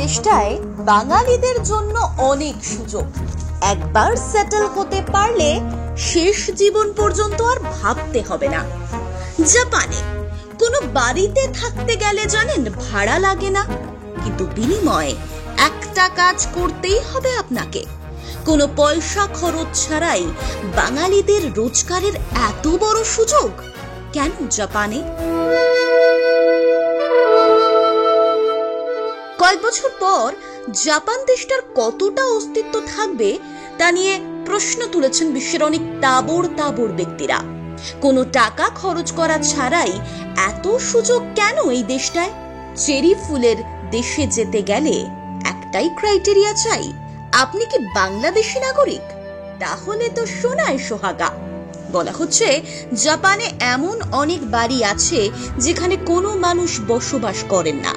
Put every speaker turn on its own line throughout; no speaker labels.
দেশটায় বাঙালিদের জন্য অনেক সুযোগ। একবার সেটেল হতে পারলে শেষ জীবন পর্যন্ত আর ভাবতে হবে না। জাপানে কোনো বাড়িতে থাকতে গেলে জানেন ভাড়া লাগে না, কিন্তু বিনিময়ে একটা কাজ করতেই হবে আপনাকে। কোনো পয়সা খরচ ছাড়াই বাঙালিদের রোজগারের এত বড় সুযোগ কেন জাপানে? কয়েক বছর পর জাপান দেশটার কতটা অস্তিত্ব থাকবে তা নিয়ে প্রশ্ন তুলেছেন বিশ্বের অনেক তাবড় ব্যক্তিরা। কোনো টাকা খরচ করা ছাড়াই এত সুযোগ কেন এই দেশটায়? চেরি ফুলের দেশে যেতে গেলে একটাই ক্রাইটেরিয়া চাই, আপনি কি বাংলাদেশী নাগরিক? তাহলে তো সোনায় সোহাগা। বলা হচ্ছে জাপানে এমন অনেক বাড়ি আছে যেখানে কোনো মানুষ বসবাস করেন না,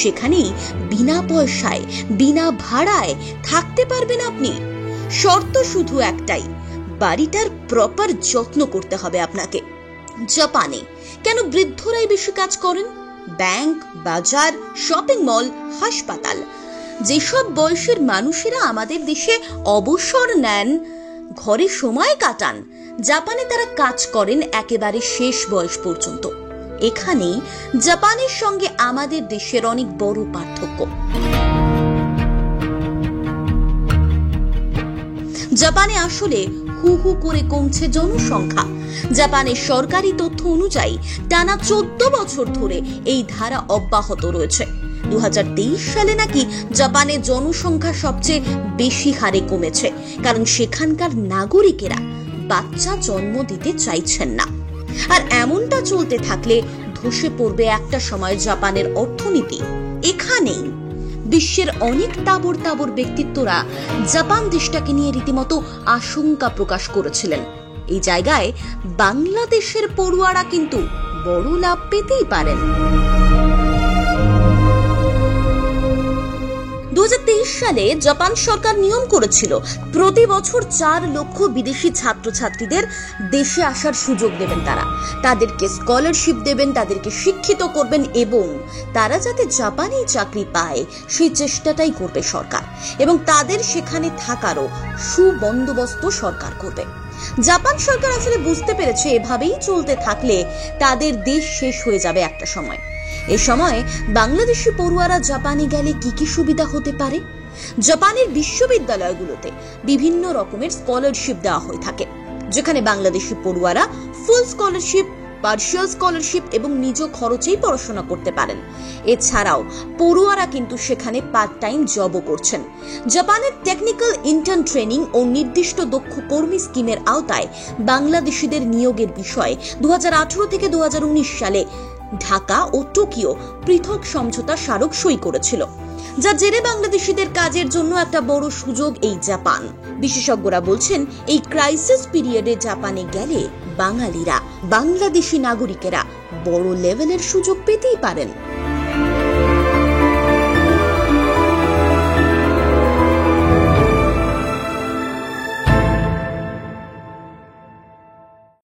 সেখানেই বিনা পয়সায় বিনা ভাড়ায় থাকতে পারবেন আপনি। শর্ত শুধু একটাই, বাড়িটার প্রপার যত্ন করতে হবে আপনাকে। জাপানে কেন বৃদ্ধরাই বেশি কাজ করেন? ব্যাংক, বাজার, শপিং মল, হাসপাতাল, যেসব বয়সের মানুষেরা আমাদের দেশে অবসর নেন, ঘরে সময় কাটান, জাপানে তারা কাজ করেন একেবারে শেষ বয়স পর্যন্ত। এখানেই জাপানের সঙ্গে আমাদের দেশের অনেক বড় পার্থক্য। জাপানে আসলে হু হু করে কমছে জনসংখ্যা। জাপানের সরকারি তথ্য অনুযায়ী টানা 14 বছর ধরে এই ধারা অব্যাহত রয়েছে। 2023 সালে নাকি জাপানের জনসংখ্যা সবচেয়ে বেশি হারে কমেছে, কারণ সেখানকার নাগরিকেরা বাচ্চা জন্ম দিতে চাইছেন না। আর এমনটা চলতে থাকলে ধসে পড়বে একটা সময় জাপানের অর্থনীতি। এখানেই বিশ্বের অনেক তাবড় ব্যক্তিত্বরা জাপান দেশটাকে নিয়ে রীতিমতো আশঙ্কা প্রকাশ করেছিলেন। এই জায়গায় বাংলাদেশের পড়ুয়ারা কিন্তু বড় লাভ পেতেই পারেন। 2023 সালে জাপান সরকার নিয়ম করেছিল প্রতি বছর 4 লক্ষ বিদেশি ছাত্রছাত্রীদের দেশে আসার সুযোগ দেবেন তারা, তাদেরকে স্কলারশিপ দেবেন, তাদেরকে শিক্ষিত করবেন এবং তারা যাতে জাপানি চাকরি পায় সেই চেষ্টাটাই করবে সরকার, এবং তাদের সেখানে থাকারও সুবন্দোবস্ত সরকার করবে। জাপান সরকার আসলে বুঝতে পেরেছে এভাবেই চলতে থাকলে তাদের দেশ শেষ হয়ে যাবে একটা সময়। এ সময় বাংলাদেশি পড়ুয়ারা জাপানে গেলে কি কি সুবিধা হতে পারে? জাপানের বিশ্ববিদ্যালয়গুলোতে বিভিন্ন রকমের স্কলারশিপ দেওয়া হয়ে থাকে, যেখানে বাংলাদেশি পড়ুয়ারা ফুল স্কলারশিপ, পার্শিয়াল স্কলারশিপ এবং নিজ খরচেই পড়াশোনা করতে পারেন। এছাড়াও পড়ুয়ারা কিন্তু সেখানে পার্ট টাইম জবও করছেন। জাপানের টেকনিক্যাল ইন্টার্ন ট্রেনিং ও নির্দিষ্ট দক্ষ কর্মী স্কিমের আওতায় বাংলাদেশিদের নিয়োগের বিষয়ে 2018 থেকে 2019 সালে ঢাকা ও টোকিও পৃথক সমঝোতা স্মারক সই করেছিল, যা জেরে বাংলাদেশিদের কাজের জন্য একটা বড় সুযোগ এই জাপান। বিশেষজ্ঞরা বলছেন এই ক্রাইসিস পিরিয়ডে জাপানে গেলে বাঙালিরা, বাংলাদেশি নাগরিকেরা বড় লেভেলের সুযোগ পেতেই পারেন।